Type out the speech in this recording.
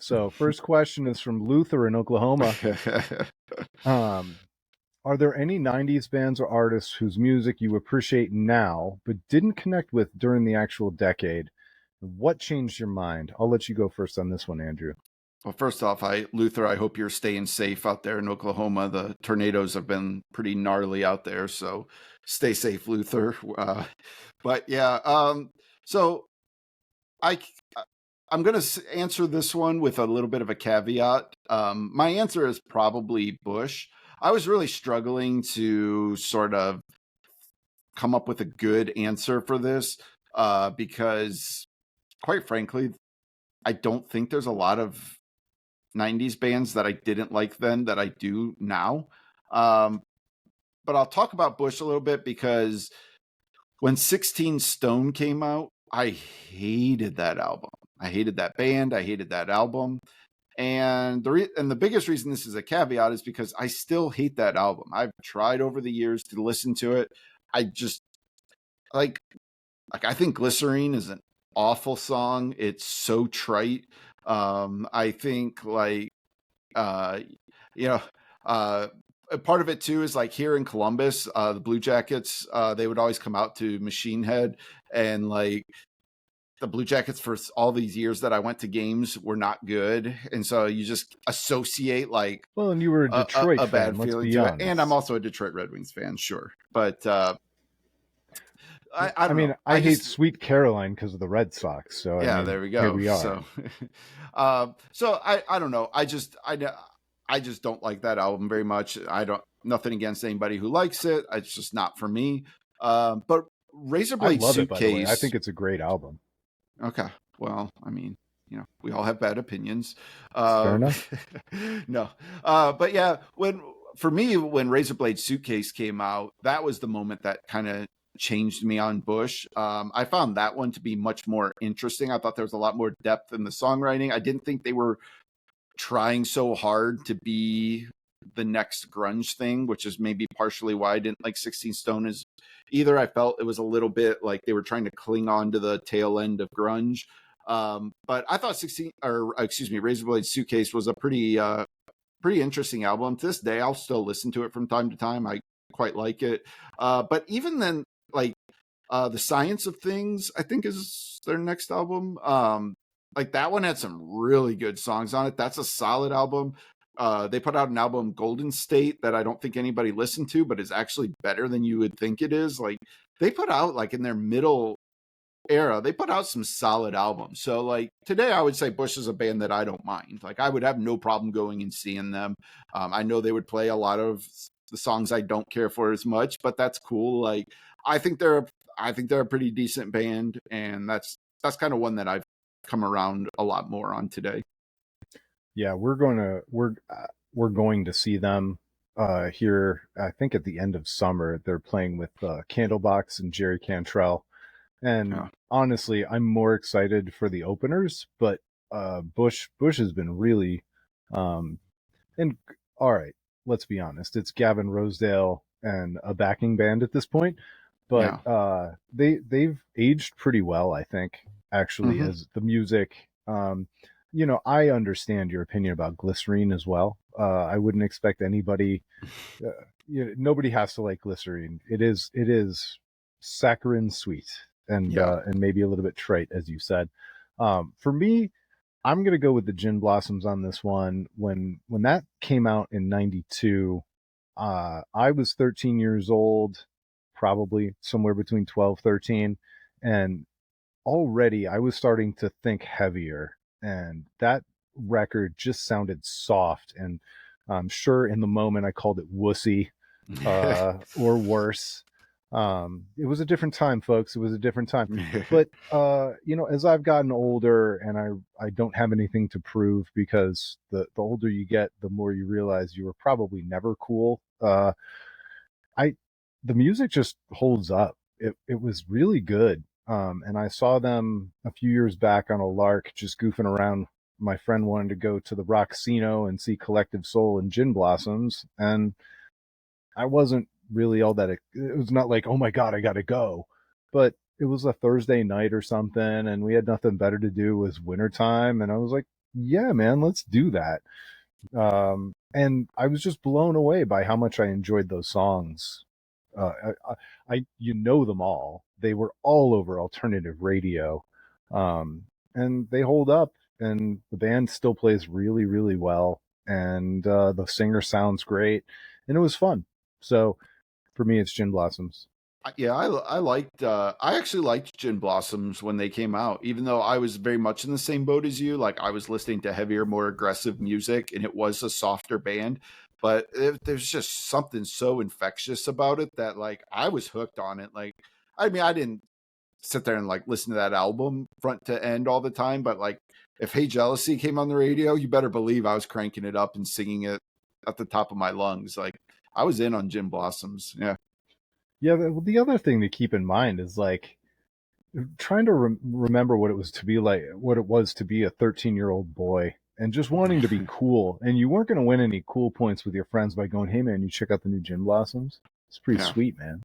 So first question is from Luther in Oklahoma. Um, are there any 90s bands or artists whose music you appreciate now but didn't connect with during the actual decade? What changed your mind? I'll let you go first on this one, Andrew. Well, first off, Luther, I hope you're staying safe out there in Oklahoma. The tornadoes have been pretty gnarly out there, so stay safe, Luther. But yeah, so I I'm going to answer this one with a little bit of a caveat. My answer is probably Bush. I was really struggling to sort of come up with a good answer for this because, quite frankly, I don't think there's a lot of 90s bands that I didn't like then that I do now. Um, but I'll talk about Bush a little bit because when 16 Stone came out, I hated that album. I hated that band. I hated that album. And the biggest reason this is a caveat is because I still hate that album. I've tried over the years to listen to it. I just like I think Glycerine is an awful song. It's so trite. I think uh you know a part of it too is like here in Columbus, the Blue Jackets, they would always come out to Machine Head, and like the Blue Jackets for all these years that I went to games were not good, and so you just associate like Well, and you were a Detroit a fan, bad let's feeling be to it. And I'm honest. also a Detroit Red Wings fan, sure, but I I don't mean, know. I hate Sweet Caroline because of the Red Sox. So, I Yeah, mean, there we here go. we are. So, I don't know. I just don't like that album very much. I don't nothing against anybody who likes it. It's just not for me. But I Razorblade love it, by the way. I Suitcase. think it's a great album. Okay, well, I mean, we all have bad opinions. Fair Uh, enough. no, but yeah, for me, when Razorblade Suitcase came out, that was the moment that kind of changed me on Bush. I found that one to be much more interesting. I thought there was a lot more depth in the songwriting. I didn't think they were trying so hard to be the next grunge thing, which is maybe partially why I didn't like 16 Stone is either. I felt it was a little bit like they were trying to cling on to the tail end of grunge. But I thought Razorblade Suitcase was a pretty interesting album. To this day, I'll still listen to it from time to time. I quite like it. But even then, like The Science of Things, I think is their next album. Like that one had some really good songs on it. That's a solid album. They put out an album, Golden State, that I don't think anybody listened to, but is actually better than you would think it is. Like they put out like in their middle era, they put out some solid albums. So like today, I would say Bush is a band that I don't mind. Like I would have no problem going and seeing them. I know they would play a lot of the songs I don't care for as much, but that's cool. Like I think they're a pretty decent band, and that's kind of one that I've come around a lot more on today. Yeah, we're going to see them here. I think at the end of summer, they're playing with Candlebox and Jerry Cantrell. And Yeah. honestly, I'm more excited for the openers, but Bush has been really um, and all right, let's be honest, it's Gavin Rosedale and a backing band at this point, but Yeah. they've aged pretty well, I think, actually, Hmm. as the music. I understand your opinion about Glycerine as well. I wouldn't expect anybody. Nobody has to like Glycerine. It is saccharine sweet Yeah. and maybe a little bit trite, as you said. For me, I'm gonna go with the Gin Blossoms on this one. When that came out in '92, I was 13 years old, probably somewhere between 12, 13, and already I was starting to think heavier, and that record just sounded soft. And I'm sure in the moment I called it wussy, or worse. It was a different time, folks. It was a different time. But as I've gotten older and I don't have anything to prove, because the older you get, the more you realize you were probably never cool. I The music just holds up. It was really good. And I saw them a few years back on a lark, just goofing around. My friend wanted to go to the Roxino and see Collective Soul and Gin Blossoms, and I wasn't really all that. It was not like, oh my God, I got to go. But it was a Thursday night or something, and we had nothing better to do. It was wintertime, and I was like, yeah, man, let's do that. And I was just blown away by how much I enjoyed those songs. You know them all. They were all over alternative radio, um, and they hold up. And the band still plays really, really well, and the singer sounds great, and it was fun. So for me, it's Gin Blossoms. Yeah, I liked I actually liked Gin Blossoms when they came out, even though I was very much in the same boat as you. Like I was listening to heavier, more aggressive music, and it was a softer band. But there's just something so infectious about it that like I was hooked on it. Like I mean, I didn't sit there and like listen to that album front to end all the time, but like if Hey Jealousy came on the radio, you better believe I was cranking it up and singing it at the top of my lungs. Like I was in on Gin Blossoms. Yeah. Yeah, the other thing to keep in mind is like trying to remember what it was to be like, what it was to be a 13-year-old boy and just wanting to be cool. And you weren't going to win any cool points with your friends by going, "Hey, man, you check out the new Gin Blossoms. It's pretty Yeah. sweet, man."